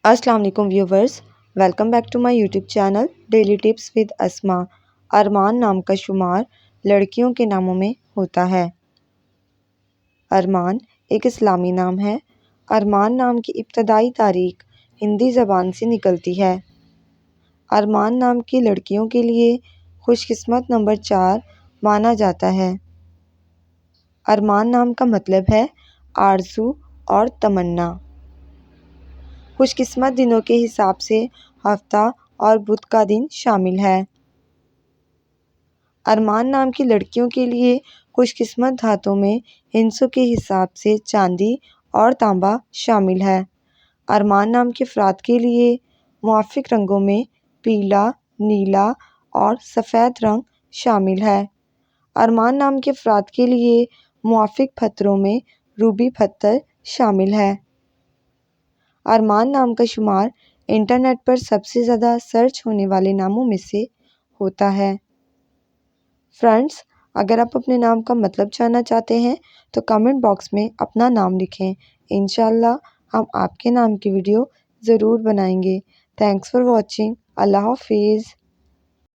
अस्सलाम वालेकुम viewers, welcome back to my YouTube channel daily tips with Asma. अरमान नाम का शुमार लड़कियों के नामों में होता है। अरमान एक इस्लामी नाम है। अरमान नाम की इब्तदाई तारीख हिंदी ज़बान से निकलती है। अरमान नाम की लड़कियों के लिए खुशकिस्मत नंबर 4 माना जाता है। अरमान नाम का मतलब है आरज़ू और तमन्ना। खुशकिस्मत दिनों के हिसाब से हफ्ता और बुध का दिन शामिल है। अरमान नाम की लड़कियों के लिए खुशकिस्मत धातों में हिंसों के हिसाब से चांदी और तांबा शामिल है। अरमान नाम के अफराद के लिए मुआफ़िक रंगों में पीला, नीला और सफ़ेद रंग शामिल है। अरमान नाम के अफराद के लिए मुआफ़िक पत्थरों में रूबी पत्थर शामिल है। अरमान नाम का शुमार इंटरनेट पर सबसे ज़्यादा सर्च होने वाले नामों में से होता है। फ्रेंड्स, अगर आप अपने नाम का मतलब जानना चाहते हैं तो कमेंट बॉक्स में अपना नाम लिखें। इंशाअल्लाह हम आपके नाम की वीडियो ज़रूर बनाएंगे। Thanks for watching. अल्लाह हाफिज़।